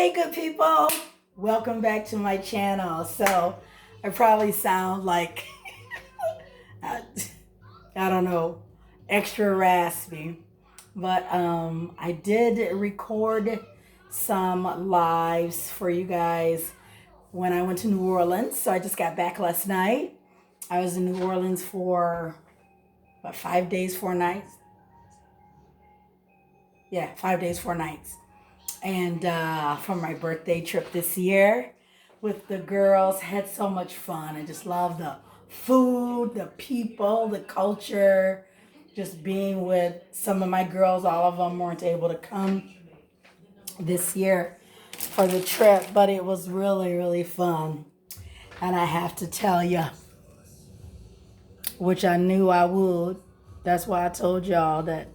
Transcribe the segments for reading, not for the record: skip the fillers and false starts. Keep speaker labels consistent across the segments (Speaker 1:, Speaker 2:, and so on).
Speaker 1: Hey, good people. Welcome back to my channel. So, I probably sound like, I, I don't know, extra raspy. But I did record some lives for you guys when I went to New Orleans. So, I just got back last night. I was in New Orleans for about 5 days, 4 nights. Yeah, 5 days, 4 nights. And for my birthday trip this year with the girls, had so much fun. I just love the food, the people, the culture, just being with some of my girls. All of them weren't able to come this year for the trip, but it was really, really fun. And I have to tell you, which I knew I would. That's why I told y'all that,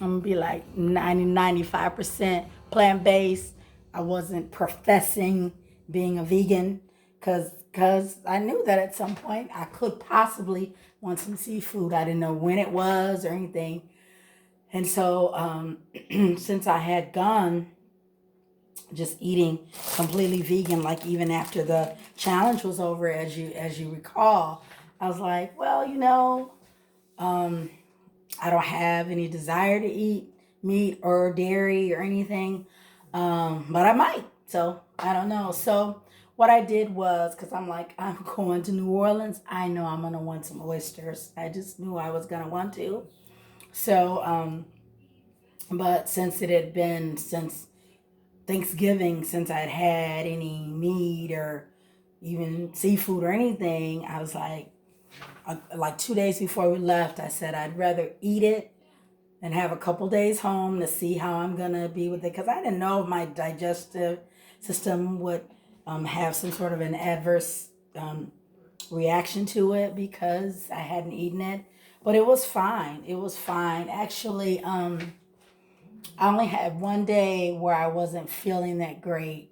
Speaker 1: I'm gonna be like 95% plant-based. I wasn't professing being a vegan because I knew that at some point I could possibly want some seafood. I didn't know when it was or anything. And so since I had gone just eating completely vegan, like even after the challenge was over, as you recall, I was like, well, um, I don't have any desire to eat meat or dairy or anything, but I might. So I don't know. So what I did was, because I'm like, I'm going to New Orleans. I know I'm going to want some oysters. I just knew I was going to want to. So, but since it had been since Thanksgiving, since I'd had any meat or even seafood or anything, I was like 2 days before we left, I said I'd rather eat it and have a couple days home to see how I'm gonna be with it, because I didn't know if my digestive system would have some sort of an adverse reaction to it because I hadn't eaten it. But it was fine. It was fine. Actually, I only had one day where I wasn't feeling that great.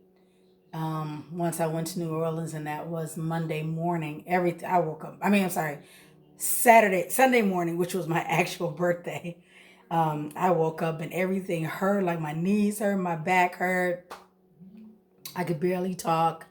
Speaker 1: Once I went to New Orleans, and that was Monday morning. I woke up. I'm sorry, Sunday morning, which was my actual birthday. I woke up and everything hurt, like my knees hurt, my back hurt. I could barely talk.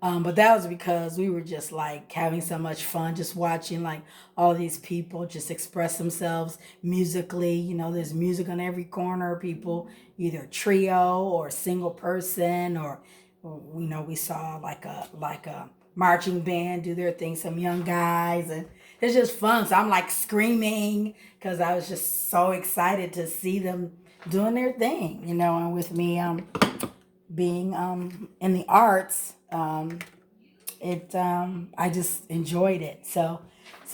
Speaker 1: But that was because we were just like having so much fun, just watching like all these people just express themselves musically. There's music on every corner. People either trio or single person, or we saw like a marching band do their thing. Some young guys, and it's just fun. So I'm like screaming because I was just so excited to see them doing their thing. And with me being in the arts, I just enjoyed it. So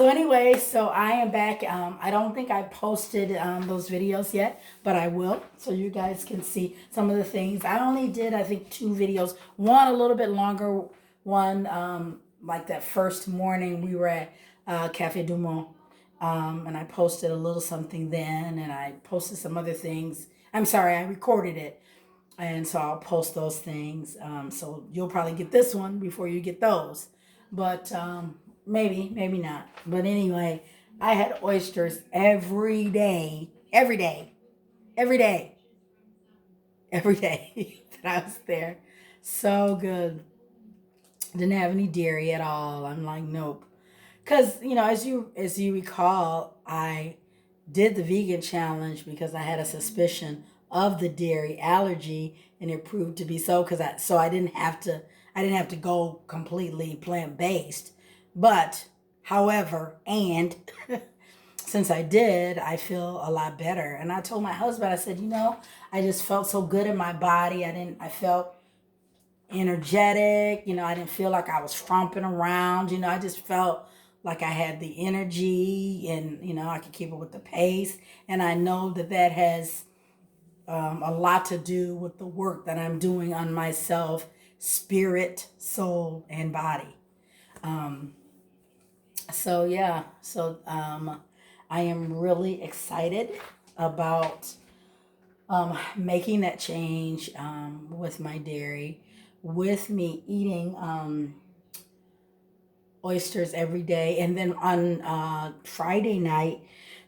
Speaker 1: anyway, so I am back. I don't think I posted those videos yet, but I will, so you guys can see some of the things. I only did, I think, 2 videos. One a little bit longer. One like that first morning we were at Cafe Du Monde, and I posted a little something then, and I posted some other things. I'm sorry, I recorded it, and so I'll post those things. So you'll probably get this one before you get those, but maybe not. But anyway, I had oysters every day, every day, every day, every day that I was there. So good. Didn't have any dairy at all. I'm like, nope. Because as you recall, I did the vegan challenge because I had a suspicion of the dairy allergy, and it proved to be so. I didn't have to go completely plant based. But however, and since I did, I feel a lot better. And I told my husband, I said, I just felt so good in my body. I felt energetic. I didn't feel like I was tromping around. I just felt like I had the energy, and I could keep up with the pace. And I know that has a lot to do with the work that I'm doing on myself, spirit, soul, and body. Um, so yeah, so I am really excited about making that change with my dairy, with me eating oysters every day. And then on Friday night,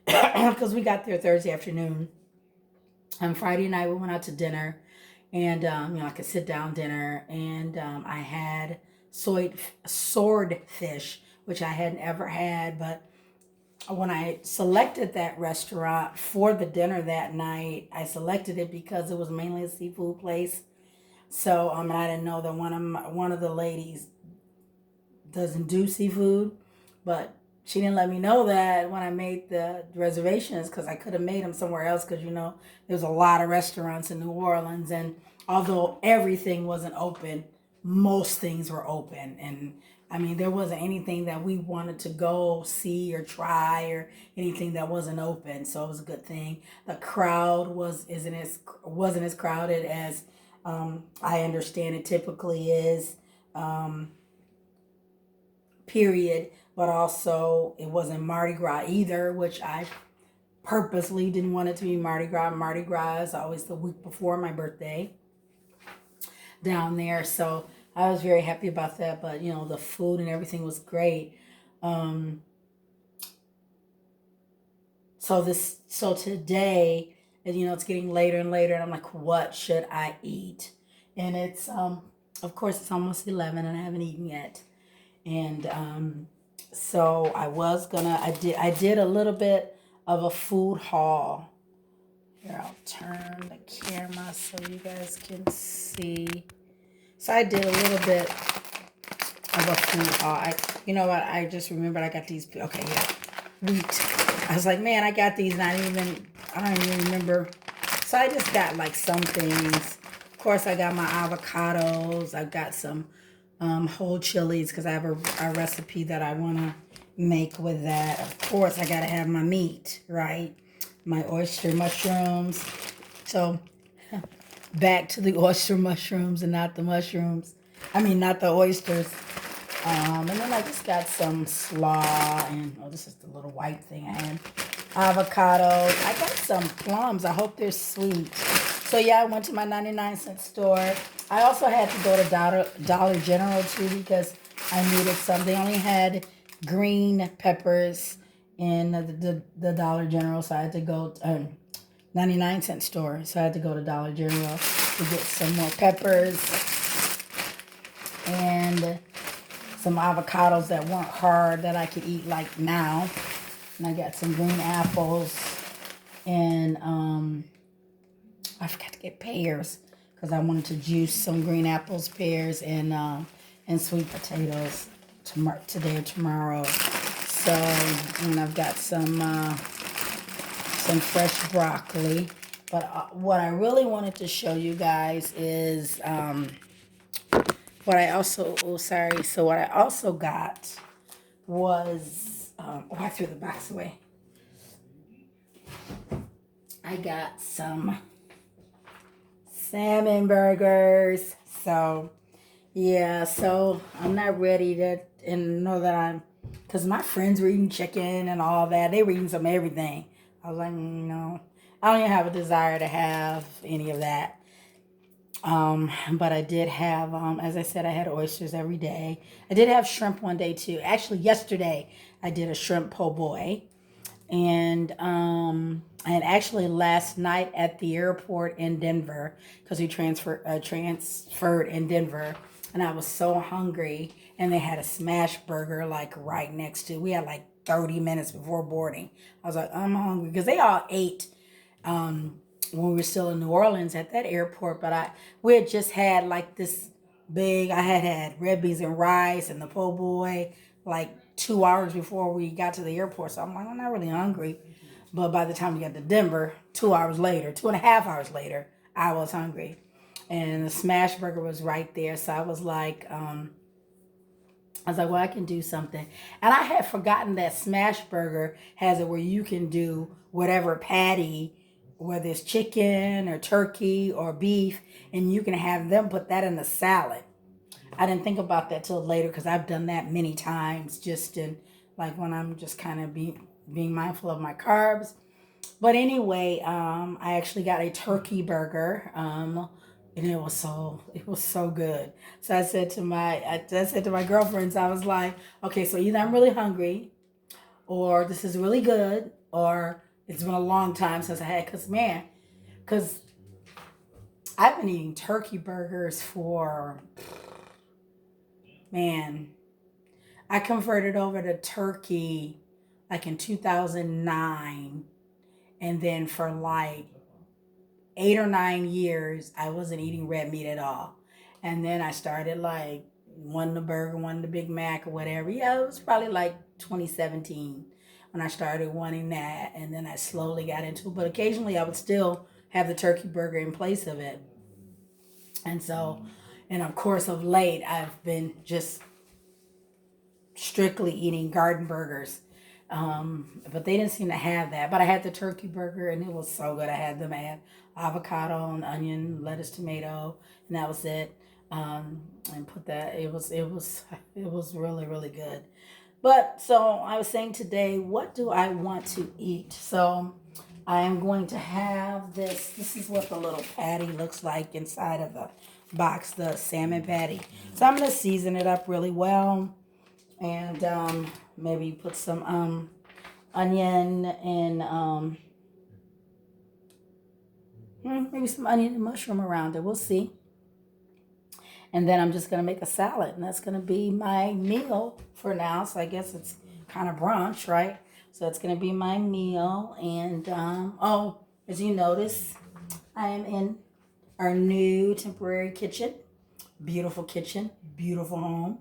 Speaker 1: because we got there Thursday afternoon, on Friday night we went out to dinner, and like a sit down dinner. And I had swordfish, which I hadn't ever had. But when I selected that restaurant for the dinner that night, I selected it because it was mainly a seafood place. So I didn't know that one of the ladies doesn't do seafood, but she didn't let me know that when I made the reservations, because I could have made them somewhere else, because there's a lot of restaurants in New Orleans, and although everything wasn't open, most things were open. And I mean, there wasn't anything that we wanted to go see or try, or anything that wasn't open, so it was a good thing. The crowd wasn't as crowded as I understand it typically is. Period. But also, it wasn't Mardi Gras either, which I purposely didn't want it to be Mardi Gras. Mardi Gras is always the week before my birthday down there. So I was very happy about that. But, the food and everything was great. Um, so today, it's getting later and later, and I'm like, what should I eat? And it's, of course, it's almost 11 and I haven't eaten yet. And so I did a little bit of a food haul. Here, I'll turn the camera so you guys can see. So I did a little bit of a food haul. You know what? I just remembered I got these. Okay, yeah, wheat. I was like, man, I got these, and I don't even remember. So I just got like some things. Of course, I got my avocados. I got some whole chilies, because I have a recipe that I want to make with that. Of course, I got to have my meat, right? My oyster mushrooms. So back to the oyster mushrooms and not the mushrooms. Not the oysters. And then I just got some slaw, and this is the little white thing I had. Avocados. I got some plums. I hope they're sweet. So yeah, I went to my 99-cent store. I also had to go to Dollar General too, because I needed some. They only had green peppers in the Dollar General, so I had to go to 99-cent store. So I had to go to Dollar General to get some more peppers and some avocados that weren't hard, that I could eat like now. And I got some green apples, and I forgot to get pears, because I wanted to juice some green apples, pears, and sweet potatoes today or tomorrow. So, and I've got some fresh broccoli. But what I really wanted to show you guys is what I also got was I threw the box away. I got some salmon burgers. So yeah, so I'm not ready to know that because my friends were eating chicken and all that. They were eating some everything. I was like, no, I don't even have a desire to have any of that. But I did have, as I said, I had oysters every day. I did have shrimp one day too. Actually, yesterday I did a shrimp po' boy. And actually last night at the airport in Denver, because we transferred in Denver, and I was so hungry, and they had a smash burger like right next to. We had like 30 minutes before boarding. I was like, I'm hungry, because they all ate when we were still in New Orleans at that airport, but we had just had like this big. I had red beans and rice and the po' boy like 2 hours before we got to the airport. So I'm like, I'm not really hungry. But by the time we got to Denver, 2.5 hours later, I was hungry. And the smash burger was right there. So I was like, well, I can do something. And I had forgotten that smash burger has it where you can do whatever patty, whether it's chicken or turkey or beef, and you can have them put that in the salad. I didn't think about that till later, because I've done that many times, just in like when I'm just kind of being mindful of my carbs. But anyway, I actually got a turkey burger, and it was so good. So I said to my girlfriends, I was like, okay, so either I'm really hungry, or this is really good, or it's been a long time since I had. Because I've been eating turkey burgers for, man, I converted over to turkey like in 2009. And then for like 8 or 9 years, I wasn't eating red meat at all. And then I started like wanting the burger, wanting the Big Mac or whatever. Yeah, it was probably like 2017 when I started wanting that. And then I slowly got into it. But occasionally I would still have the turkey burger in place of it. And so, and of course, of late, I've been just strictly eating garden burgers. But they didn't seem to have that. But I had the turkey burger and it was so good. I had them. I had avocado and onion, lettuce, tomato, and that was it. And put that. It was really really good. But so I was saying today, what do I want to eat? So I am going to have this. This is what the little patty looks like inside of the box, the salmon patty. So I'm going to season it up really well and maybe put some onion and maybe some onion and mushroom around it. We'll see. And then I'm just going to make a salad, and that's going to be my meal for now. So I guess it's kind of brunch, right? So it's going to be my meal. And oh, as you notice, I am in our new temporary kitchen. Beautiful, beautiful home.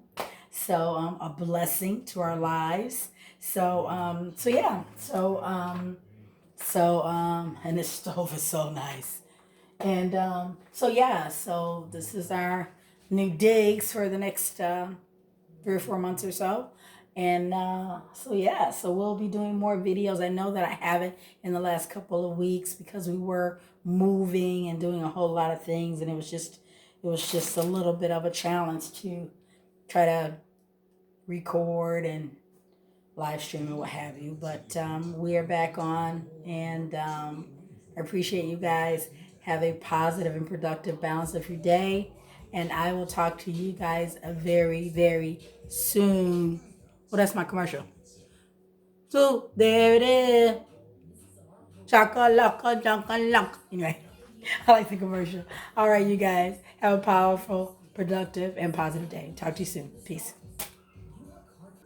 Speaker 1: So a blessing to our lives. So yeah. And this stove is so nice. And so yeah. So this is our new digs for the next 3 or 4 months or so. And so yeah. So we'll be doing more videos. I know that I haven't in the last couple of weeks because we were moving and doing a whole lot of things, and it was just a little bit of a challenge to try to record and live stream and what have you. But we are back on, and I appreciate you guys. Have a positive and productive balance of your day, and I will talk to you guys very, very soon. Well, that's my commercial. So there it is. Chakalaka, chakalaka. Anyway, I like the commercial. All right, you guys, have a powerful, productive, and positive day. Talk to you soon. Peace.